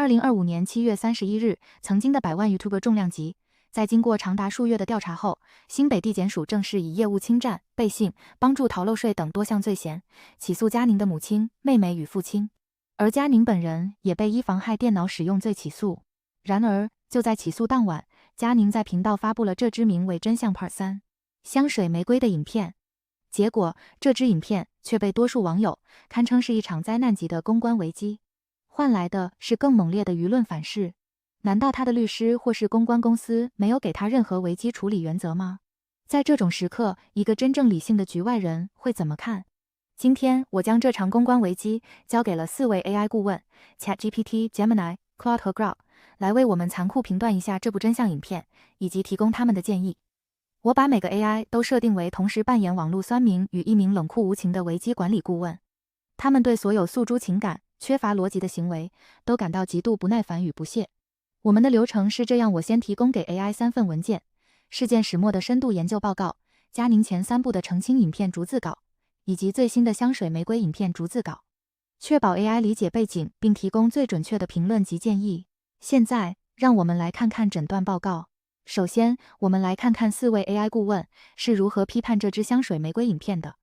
2025年7月31日，曾经的100万 YouTuber 重量级，在经过长达数月的调查后，新北地检署正式以业务侵占、背信、帮助逃漏税等多项罪嫌，起诉佳宁的母亲、妹妹与父亲，而佳宁本人也被依妨害电脑使用罪起诉。然而，就在起诉当晚，佳宁在频道发布了这支名为《真相 Part 3：香水玫瑰》的影片。结果，这支影片却被多数网友堪称是一场灾难级的公关危机，换来的是更猛烈的舆论反噬。难道他的律师或是公关公司没有给他任何危机处理原则吗？在这种时刻，一个真正理性的局外人会怎么看？今天我将这场公关危机交给了4位 AI 顾问 ChatGPT、Gemini、Claude 和 Grok 来为我们残酷评断一下这部真相影片，以及提供他们的建议。我把每个 AI 都设定为同时扮演网络酸民与一名冷酷无情的危机管理顾问，他们对所有诉诸情感、缺乏逻辑的行为都感到极度不耐烦与不屑。我们的流程是这样：我先提供给 AI 3份文件：事件始末的深度研究报告、佳宁前3部的澄清影片逐字稿，以及最新的香水玫瑰影片逐字稿，确保 AI 理解背景并提供最准确的评论及建议。现在，让我们来看看诊断报告。首先，我们来看看4位 AI 顾问是如何批判这支香水玫瑰影片的。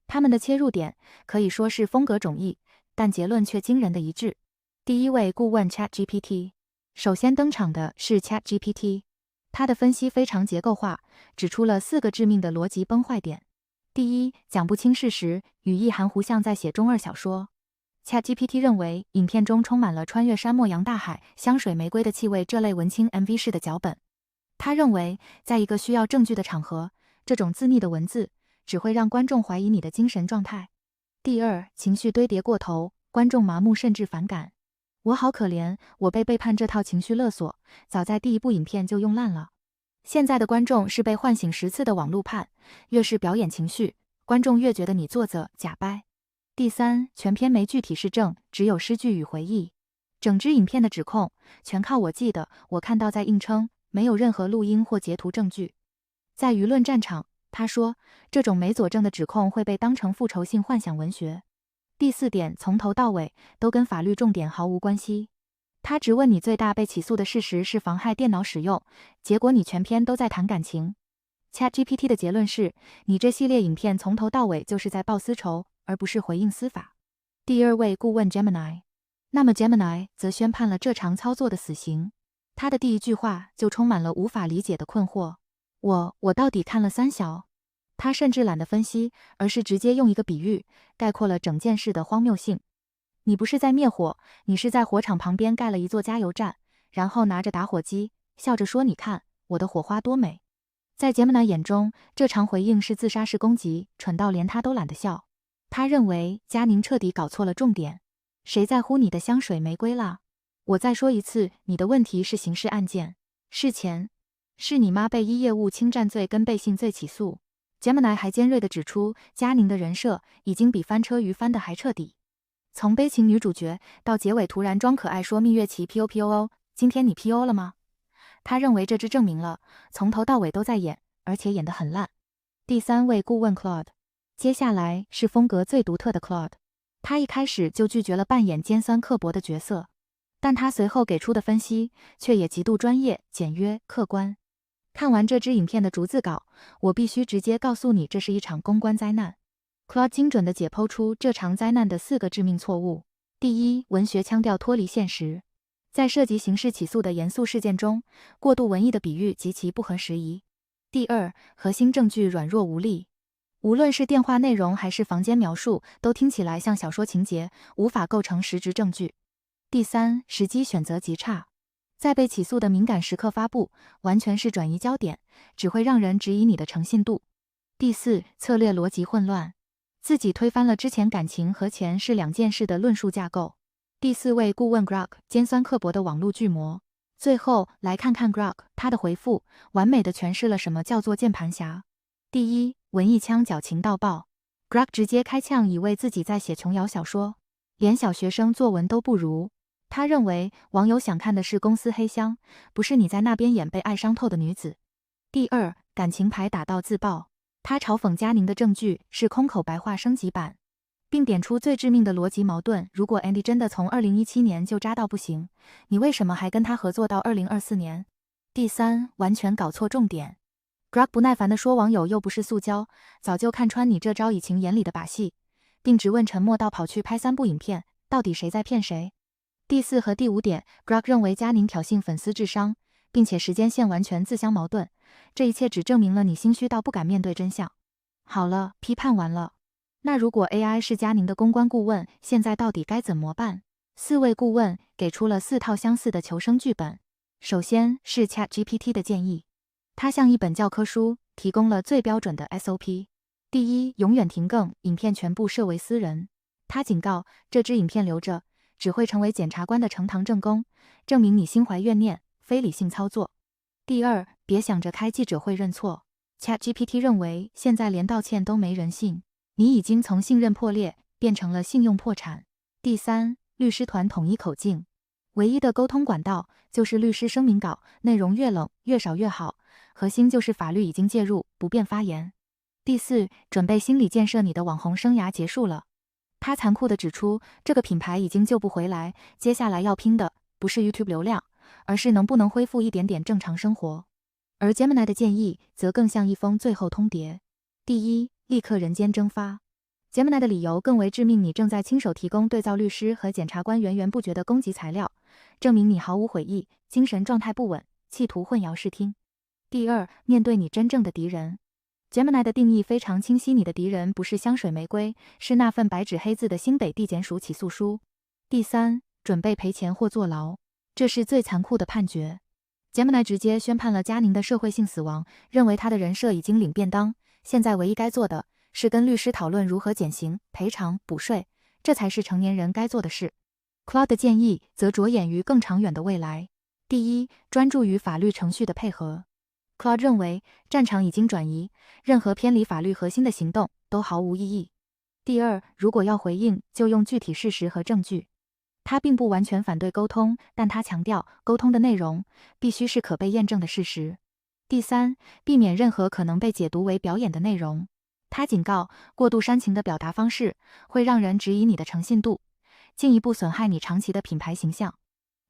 他们的切入点可以说是风格迥异，但结论却惊人的一致。第一位顾问 ChatGPT。首先登场的是 ChatGPT， 他的分析非常结构化，指出了4个致命的逻辑崩坏点。第一，讲不清事实，语义含糊，像在写中二小说。ChatGPT 认为影片中充满了穿越山漠洋大海、香水玫瑰的气味这类文青 MV 式的脚本。他认为，在一个需要证据的场合，这种自溺的文字只会让观众怀疑你的精神状态。第二，情绪堆叠过头，观众麻木甚至反感。我好可怜，我被背叛这套情绪勒索，早在第1部影片就用烂了。现在的观众是被唤醒10次的网路判，越是表演情绪，观众越觉得你做作假掰。第三，全片没具体事证，只有诗句与回忆。整支影片的指控全靠我记得、我看到在硬撑，没有任何录音或截图证据。在舆论战场，他说，这种没佐证的指控会被当成复仇性幻想文学。第4点，从头到尾都跟法律重点毫无关系。他直问你最大被起诉的事实是妨害电脑使用，结果你全篇都在谈感情。ChatGPT 的结论是，你这系列影片从头到尾就是在报私仇，而不是回应司法。第2位顾问 Gemini。那么 Gemini 则宣判了这场操作的死刑。他的第1句话就充满了无法理解的困惑。我到底看了3小？他甚至懒得分析，而是直接用一个比喻概括了整件事的荒谬性。你不是在灭火，你是在火场旁边盖了一座加油站，然后拿着打火机，笑着说你看，我的火花多美。在Gemini眼中，这场回应是自杀式攻击，蠢到连他都懒得笑。他认为佳宁彻底搞错了重点。谁在乎你的香水玫瑰啦？我再说一次，你的问题是刑事案件，事前是你妈被依业务侵占罪跟背信罪起诉。Gemini 还尖锐地指出，佳宁的人设已经比翻车鱼翻得还彻底。从悲情女主角到结尾突然装可爱说蜜月期 POPOO， 今天你 PO 了吗？他认为这只证明了从头到尾都在演，而且演得很烂。第3位顾问 Claude。接下来是风格最独特的 Claude。他一开始就拒绝了扮演尖酸刻薄的角色，但他随后给出的分析却也极度专业、简约、客观。看完这支影片的逐字稿，我必须直接告诉你，这是一场公关灾难。Claude 精准地解剖出这场灾难的4个致命错误。第一，文学腔调脱离现实。在涉及刑事起诉的严肃事件中，过度文艺的比喻极其不合时宜。第二，核心证据软弱无力。无论是电话内容还是房间描述，都听起来像小说情节，无法构成实质证据。第三，时机选择极差。在被起诉的敏感时刻发布，完全是转移焦点，只会让人质疑你的诚信度。第四，策略逻辑混乱，自己推翻了之前感情和钱是2件事的论述架构。第4位顾问 Grok， 尖酸刻薄的网络巨魔。最后来看看 Grok， 他的回复完美的诠释了什么叫做键盘侠。第一，文艺腔矫情到爆。Grok 直接开呛，以为自己在写琼瑶小说，连小学生作文都不如。他认为网友想看的是公司黑箱，不是你在那边演被爱伤透的女子。第二，感情牌打到自爆。他嘲讽佳宁的证据是空口白话升级版，并点出最致命的逻辑矛盾：如果 Andy 真的从2017年就渣到不行，你为什么还跟他合作到2024年？第三，完全搞错重点。Grok 不耐烦地说，网友又不是塑胶，早就看穿你这招以情眼里的把戏，并直问沉默到跑去拍3部影片，到底谁在骗谁？第4和第5点 ，Grok 认为佳宁挑衅粉丝智商，并且时间线完全自相矛盾，这一切只证明了你心虚到不敢面对真相。好了，批判完了。那如果 AI 是佳宁的公关顾问，现在到底该怎么办？4位顾问给出了4套相似的求生剧本。首先是 ChatGPT 的建议，它像一本教科书，提供了最标准的 SOP。第一，永远停更，影片全部设为私人。它警告，这支影片留着，只会成为检察官的呈堂证供，证明你心怀怨念，非理性操作。第二，别想着开记者会认错。ChatGPT 认为，现在连道歉都没人信，你已经从信任破裂变成了信用破产。第三，律师团统一口径。唯一的沟通管道就是律师声明稿，内容越冷越少越好，核心就是法律已经介入，不便发言。第四，准备心理建设，你的网红生涯结束了。他残酷地指出，这个品牌已经救不回来，接下来要拼的不是 YouTube 流量，而是能不能恢复一点点正常生活。而 Gemini 的建议则更像一封最后通牒。第一，立刻人间蒸发。Gemini 的理由更为致命，你正在亲手提供对造律师和检察官源源不绝的攻击材料，证明你毫无悔意，精神状态不稳，企图混淆视听。第二，面对你真正的敌人。Gemini 的定义非常清晰，你的敌人不是香水玫瑰，是那份白纸黑字的新北地检署起诉书。第三，准备赔钱或坐牢，这是最残酷的判决。Gemini 直接宣判了佳宁的社会性死亡，认为他的人设已经领便当，现在唯一该做的是跟律师讨论如何减刑、赔偿、补税，这才是成年人该做的事。Claude 的建议则着眼于更长远的未来。第一，专注于法律程序的配合。Claude 认为，战场已经转移，任何偏离法律核心的行动都毫无意义。第二，如果要回应，就用具体事实和证据。他并不完全反对沟通，但他强调，沟通的内容必须是可被验证的事实。第三，避免任何可能被解读为表演的内容。他警告，过度煽情的表达方式会让人质疑你的诚信度，进一步损害你长期的品牌形象。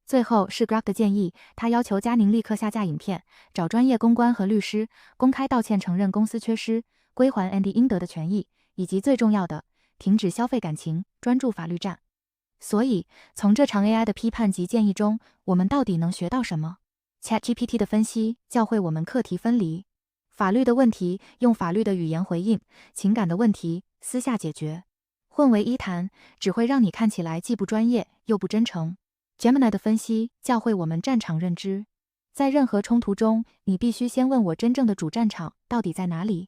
最后是 Grok 的建议，他要求佳宁立刻下架影片，找专业公关和律师，公开道歉，承认公司缺失，归还 Andy 应得的权益，以及最重要的，停止消费感情，专注法律战。所以，从这场 AI 的批判及建议中，我们到底能学到什么？ ChatGPT 的分析教会我们课题分离，法律的问题用法律的语言回应，情感的问题私下解决。混为一谈，只会让你看起来既不专业又不真诚。Gemini 的分析教会我们战场认知，在任何冲突中，你必须先问我真正的主战场到底在哪里，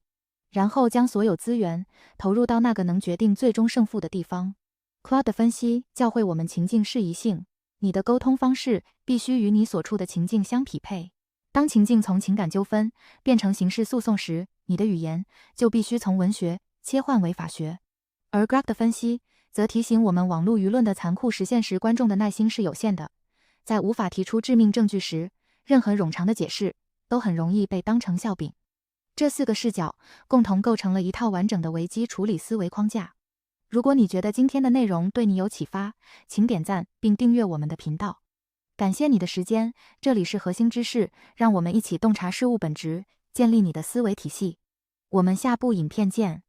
然后将所有资源投入到那个能决定最终胜负的地方。Claude 的分析教会我们情境适宜性，你的沟通方式必须与你所处的情境相匹配。当情境从情感纠纷变成刑事诉讼时，你的语言就必须从文学切换为法学。而 Grok 的分析则提醒我们，网络舆论的残酷实现时，观众的耐心是有限的。在无法提出致命证据时，任何冗长的解释都很容易被当成笑柄。这4个视角共同构成了一套完整的危机处理思维框架。如果你觉得今天的内容对你有启发，请点赞并订阅我们的频道。感谢你的时间，这里是核心知识，让我们一起洞察事物本质，建立你的思维体系。我们下部影片见。